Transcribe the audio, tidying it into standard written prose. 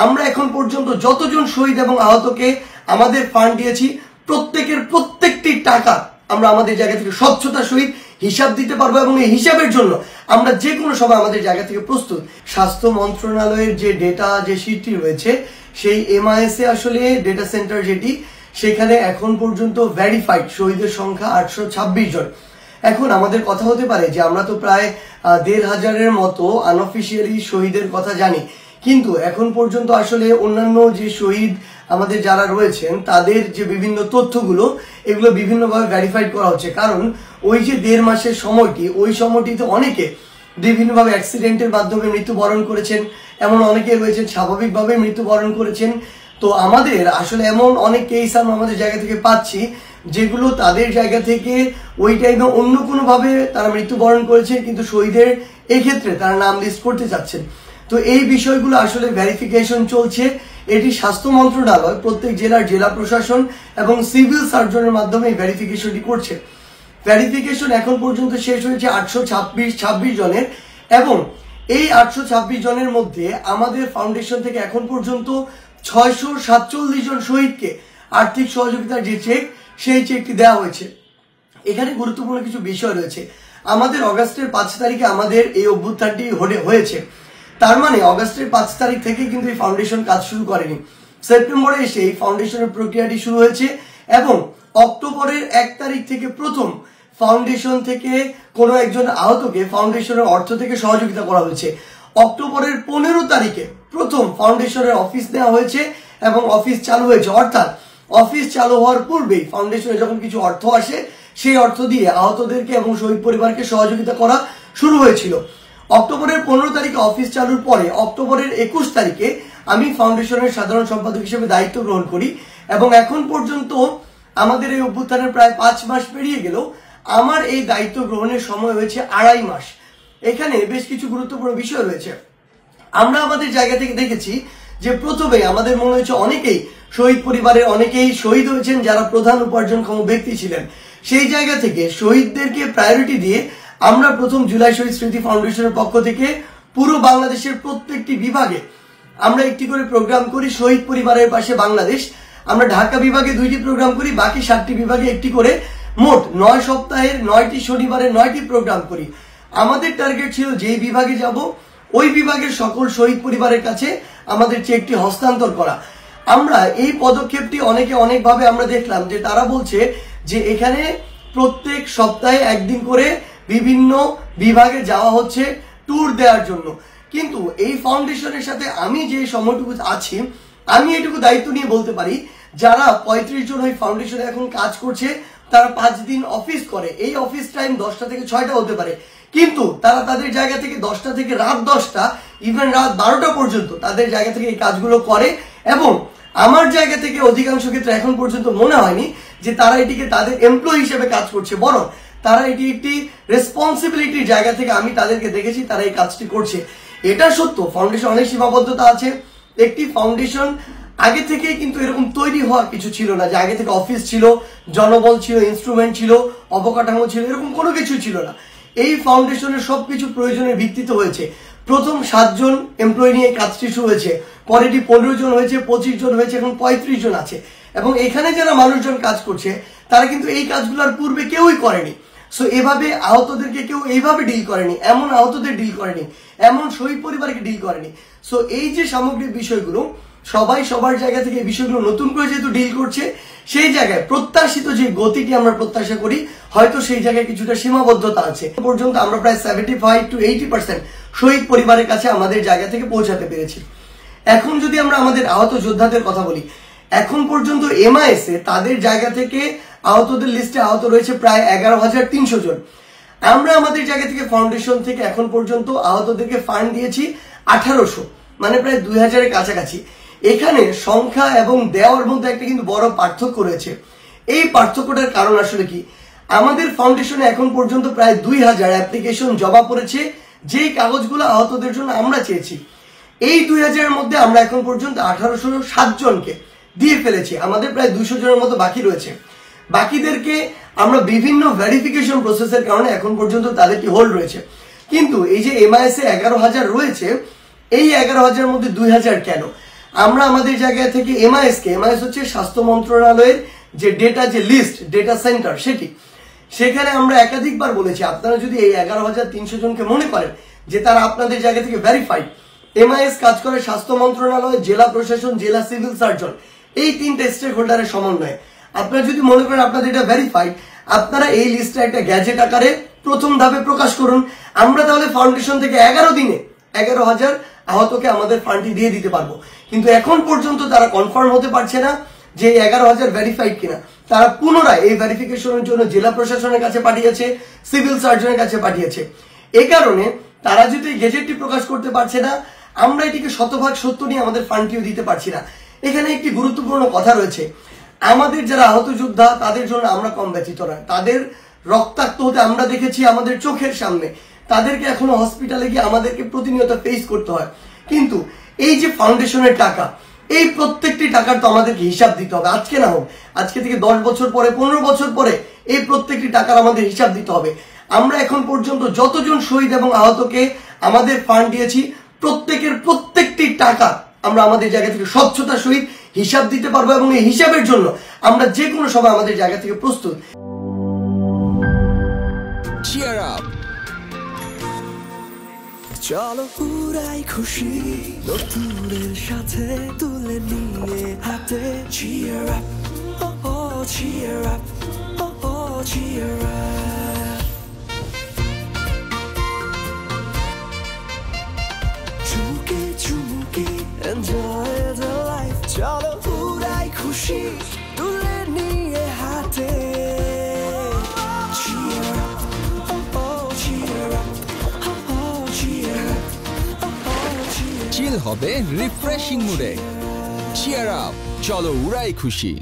আমরা এখন পর্যন্ত যতজন শহীদ এবং আহতকে আমাদের ফান্ড দিয়েছি প্রত্যেকটি টাকা আমরা আমাদের জায়গা থেকে স্বচ্ছতার সহিত হিসাব দিতে পারবো এবং এই হিসাবের জন্য আমরা যে কোনো সময় আমাদের জায়গা থেকে প্রস্তুত। স্বাস্থ্য মন্ত্রণালয়ের যে ডেটা যে শীটটি রয়েছে সেই MIS এ আসলে ডেটা সেন্টার যেটি সেখানে এখন পর্যন্ত ভেরিফাইড শহীদের সংখ্যা 826 জন। এখন আমাদের কথা হতে পারে যে আমরা তো প্রায় 1500-এর মতো আনঅফিসিয়ালি শহীদের কথা জানি, কিন্তু এখন পর্যন্ত আসলে অন্যান্য যে শহীদ আমাদের যারা রয়েছেন তাদের যে বিভিন্ন তথ্যগুলো এগুলো বিভিন্নভাবে ভেরিফাইড করা হচ্ছে। কারণ ওই যে 1.5 মাসের সময়টি, ওই সময়টিতে অনেকে বিভিন্নভাবে অ্যাক্সিডেন্টের মাধ্যমে মৃত্যুবরণ করেছেন, এমন অনেকে রয়েছেন স্বাভাবিকভাবে মৃত্যুবরণ করেছেন। তো আমাদের আসলে এমন অনেক কেস আমরা আমাদের জায়গা থেকে পাচ্ছি যেগুলো তাদের জায়গা থেকে ওই টাইমে অন্য কোনোভাবে তারা মৃত্যুবরণ করেছে, কিন্তু শহীদের এই ক্ষেত্রে তারা নাম লিস্ট করতে চাচ্ছেন। তো এই বিষয়গুলো আসলে ভেরিফিকেশন চলছে। এটি স্বাস্থ্য মন্ত্রণালয় প্রত্যেক জেলার জেলা প্রশাসন এবং সিভিল সার্জনের মাধ্যমে এই ভেরিফিকেশনটি করছে। ভেরিফিকেশন এখন পর্যন্ত শেষ হয়েছে 826 জনের, এবং এই 826 জনের মধ্যে আমাদের ফাউন্ডেশন থেকে এখন পর্যন্ত 647 জন শহীদকে আর্থিক সহযোগিতার যে চেক সেই চেকটি দেওয়া হয়েছে। এখানে গুরুত্বপূর্ণ কিছু বিষয় রয়েছে। আমাদের অগাস্টের 5 তারিখে আমাদের এই অভ্যুত্থানটি হয়েছে, তার মানে অগাস্টের 5 তারিখ থেকে কিন্তু এই ফাউন্ডেশন কাজ শুরু করেনি। সেপ্টেম্বরে এসে এই ফাউন্ডেশনের প্রক্রিয়াটি শুরু হয়েছে এবং অক্টোবরের 1 তারিখ থেকে প্রথম ফাউন্ডেশন থেকে কোনো একজন আহতকে ফাউন্ডেশনের অর্থ থেকে সহযোগিতা করা হয়েছে। অক্টোবরের 15 তারিখে প্রথম ফাউন্ডেশনের অফিস নেওয়া হয়েছে এবং অফিস চালু হয়েছে। অর্থাৎ অফিস চালু হওয়ার পূর্বেই ফাউন্ডেশনে যখন কিছু অর্থ আসে সেই অর্থ দিয়ে আহতদেরকে এবং শহীদ পরিবারকে সহযোগিতা করা শুরু হয়েছিল। অক্টোবরের 15 তারিখে অফিস চালুর পরে অক্টোবরের 21 তারিখে আমি ফাউন্ডেশনের সাধারণ সম্পাদক হিসেবে দায়িত্ব গ্রহণ করি, এবং এখন পর্যন্ত আমাদের এই অভ্যুত্থানের প্রায় 5 মাস পেরিয়ে গেলেও আমার এই দায়িত্ব গ্রহণের সময় হয়েছে 2.5 মাস। এখানে বেশ কিছু গুরুত্বপূর্ণ বিষয় রয়েছে। আমরা আমাদের জায়গা থেকে দেখেছি যে প্রথমে আমাদের মনে হয়েছে অনেকেই শহীদ পরিবারের অনেকেই শহীদ হয়েছেন যারা প্রধান উপার্জনক্ষম ব্যক্তি ছিলেন। সেই জায়গা থেকে শহীদদেরকে প্রায়োরিটি দিয়ে আমরা প্রথম জুলাই শহীদ স্মৃতি ফাউন্ডেশনের পক্ষ থেকে পুরো বাংলাদেশের প্রত্যেকটি বিভাগে আমরা একটি করে প্রোগ্রাম করি। শহীদ পরিবারের পাশে বাংলাদেশ, আমরা ঢাকা বিভাগে 2টি প্রোগ্রাম করি, বাকি 7টি বিভাগে একটি করে, মোট 9 সপ্তাহের 9টি শনিবারে 9টি প্রোগ্রাম করি। আমাদের টার্গেট ছিল যেই বিভাগে যাব ওই বিভাগের সকল শহীদ পরিবারের কাছে আমাদের চেকটি হস্তান্তর করা। আমরা এই পদক্ষেপটি অনেকভাবে আমরা দেখলাম যে তারা বলছে যে এখানে প্রত্যেক সপ্তাহে একদিন করে বিভিন্ন বিভাগে যাওয়া হচ্ছে ট্যুর দেওয়ার জন্য, কিন্তু এই ফাউন্ডেশনের সাথে আমি যে সময়টুকু আছি আমি এটুকু দায়িত্ব নিয়ে বলতে পারি যারা 35 জন ওই ফাউন্ডেশনে এখন কাজ করছে তারা 5 দিন অফিস করে। এই অফিস টাইম 10টা থেকে 6টা হতে পারে, কিন্তু তারা তাদের জায়গা থেকে 10টা থেকে রাত 10টা, ইভেন রাত 12টা পর্যন্ত তাদের জায়গা থেকে এই কাজগুলো করে। এবং আমার জায়গা থেকে অধিকাংশ ক্ষেত্রে এখন পর্যন্ত মনে হয়নি যে তারা এটিকে তাদের এমপ্লয়ি হিসেবে কাজ করছে, বরং তারা এটি একটি রেসপন্সিবিলিটির জায়গা থেকে আমি তাদেরকে দেখেছি তারা এই কাজটি করছে। এটা সত্য ফাউন্ডেশন অনেক সীমাবদ্ধতা আছে। একটি ফাউন্ডেশন আগে থেকে কিন্তু এরকম তৈরি হওয়ার কিছু ছিল না যে আগে থেকে অফিস ছিল, জনবল ছিল, ইনস্ট্রুমেন্ট ছিল, অবকাঠামো ছিল, এরকম কোনো কিছু ছিল না। এই ফাউন্ডেশনের সবকিছু প্রয়োজনের ভিত্তিতে হয়েছে। প্রথম 7 জন এমপ্লয়ি নিয়ে কাজটি শুরু হয়েছে, পরে এটি 15 জন হয়েছে, 25 জন হয়েছে, এখন 35 জন আছে। এবং এখানে যারা মানুষজন কাজ করছে তারা কিন্তু এই কাজগুলোর পূর্বে কেউই করেনি। সো এভাবে আহতদেরকে কেউ এইভাবে ডিল করেনি, এমন আহতদের ডিল করেনি, এমন শহীদ পরিবারকে ডিল করেনি। সো এই যে সামগ্রিক বিষয়গুলো সবাই সবার জায়গা থেকে এই বিষয়গুলো নতুন করে যেহেতু ডিল করছে, সেই জায়গায় প্রত্যাশিত যে গতিটি আমরা প্রত্যাশা করি হয়তো সেই জায়গায় কিছুটা সীমাবদ্ধতা আছে। পর্যন্ত আমরা প্রায় 75 to 80% শহীদ পরিবারের কাছে আমাদের জায়গা থেকে পৌঁছাতে পেরেছি। এখন যদি আমরা আমাদের আহত যোদ্ধাদের কথা বলি, এখন পর্যন্ত MIS এ তাদের জায়গা থেকে আহতদের লিস্টে আহত রয়েছে প্রায় 11,300 জন। আমরা আমাদের জায়গা থেকে ফাউন্ডেশন থেকে এখন পর্যন্ত আহতদেরকে ফান্ড দিয়েছি 1800, মানে প্রায় 2000-এর কাছাকাছি। এখানে সংখ্যা এবং দেওয়ার মধ্যে একটা কিন্তু বড় পার্থক্য রয়েছে। এই পার্থক্যটার কারণ আসলে কি, আমাদের ফাউন্ডেশনে এখন পর্যন্ত প্রায় 2000 অ্যাপ্লিকেশন জমা পড়েছে যেই কাগজগুলো আহতদের জন্য আমরা চেয়েছি। এই 2000-এর মধ্যে আমরা এখন পর্যন্ত 1807 জনকে দিয়ে ফেলেছি। আমাদের প্রায় 200 জনের মতো বাকি রয়েছে। বাকিদেরকে আমরা বিভিন্ন ভেরিফিকেশন প্রসেসের কারণে এখন পর্যন্ত তাদেরকে হোল্ড রয়েছে। কিন্তু এই যে MIS এ 11,000 রয়েছে, এই 11,000-এর মধ্যে 2,000 কেন? আমরা আমাদের জায়গা থেকে এমআইএস হচ্ছে স্বাস্থ্য মন্ত্রণালয়ের যে ডেটা, যে লিস্ট, ডেটা সেন্টার, সেখানে আমরা একাধিকবার বলেছি, আপনারা যদি এই 11,300 জনকে মনে করেন যে তারা আপনাদের জায়গা থেকে ভেরিফাইড, এমআইএস কাজ করে স্বাস্থ্য মন্ত্রণালয়, জেলা প্রশাসন, জেলা সিভিল সার্জন, এই 3টে স্টেক হোল্ডারের সমন্বয়ে। আপনারা যদি মনে করেন আপনাদের এটা ভেরিফাইড, আপনারা এই লিস্টটা একটা গ্যাজেট আকারে প্রথম ধাপে প্রকাশ করুন। আমরা তাহলে ফাউন্ডেশন থেকে 11 দিনে 11,000 আহতকে আমাদের ফান্ডটি দিয়ে দিতে পারবো। কিন্তু এখন পর্যন্ত তারা কনফার্ম হতে পারছে না যে 11,000 ভেরিফাইড কিনা। তারা পুনরায় এই ভেরিফিকেশনের জন্য জেলা প্রশাসনের কাছে পাঠিয়েছে, সিভিল সার্জনের কাছে পাঠিয়েছে। এই কারণে তারা যদি গেজেটটি প্রকাশ করতে পারছে না, আমরা এটিকে শতভাগ সত্য নিয়ে আমাদের ফান্ডটিও দিতে পারছি না। এখানে একটি গুরুত্বপূর্ণ কথা রয়েছে, আমাদের যারা আহত যোদ্ধা তাদের জন্য আমরা কম ব্যথিত নয়। তাদের রক্তাক্ত হতে আমরা দেখেছি আমাদের চোখের সামনে, তাদেরকে এখনো হসপিটালে গিয়ে আমাদেরকে প্রতিনিয়ত ফেস করতে হয়। কিন্তু এই যে ফাউন্ডেশনের টাকা, এই প্রত্যেকটি টাকার তো আমাদেরকে হিসাব দিতে হবে। আজকে না হোক, আজকে থেকে 10 বছর পরে, 15 বছর পরে এই প্রত্যেকটি টাকার আমাদের হিসাব দিতে হবে। আমরা এখন পর্যন্ত যতজন শহীদ এবং আহতকে আমাদের ফান্ড দিয়েছি, প্রত্যেকটি টাকা আমরা আমাদের জায়গা থেকে স্বচ্ছতার সহিত হিসাব দিতে পারবো এবং এই হিসাবের জন্য আমরা যে কোনো সময় আমাদের জায়গা থেকে প্রস্তুত। Cheer up! চলো পুরাই খুশি নতুনের সাথে তুলে নিয়ে হাতে। Cheer up, oh oh, cheer up, oh oh, cheer up. চুমুকি enjoy the life. চলো পুরাই খুশি তুলে নিয়ে হাতে। Cheer up, oh oh, cheer up, oh oh, cheer up, oh oh, cheer up. চিল হবে রিফ্রেশিং মুডে। চিয়ার আপ, চলো উড়াই খুশি।